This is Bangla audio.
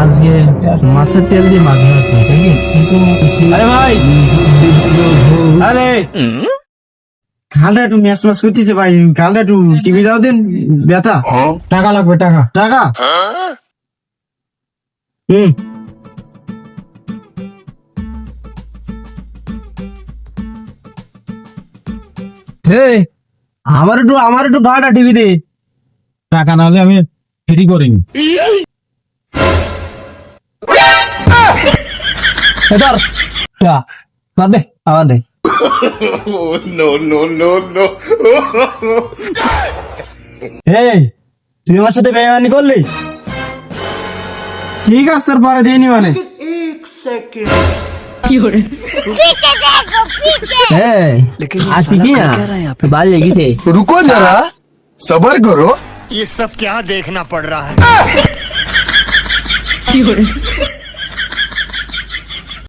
আজকে মাছের তেল দিয়ে মাছ ভাজবো, কিন্তু আরে ভাই, আরে গালটা একটু ম্যাচ ম্যাচ করতেছে ভাই, গালটা একটু টিভি দাও দেন, ব্যথা। টাকা লাগবে, টাকা। টাকা? হে, আমার একটু গালটা টিভি দে। টাকা না হলে আমি ফ্রি করিনি। ধর বাদ দে, আবার দে। এই, তুই আমার সাথে বেইমানি করলি? ঠিক আছে, তোর পরে দিইনি মানে। आती की ना बाल लेगी थे। रुको जरा सबर करो। ये सब क्या देखना पड़ रहा है।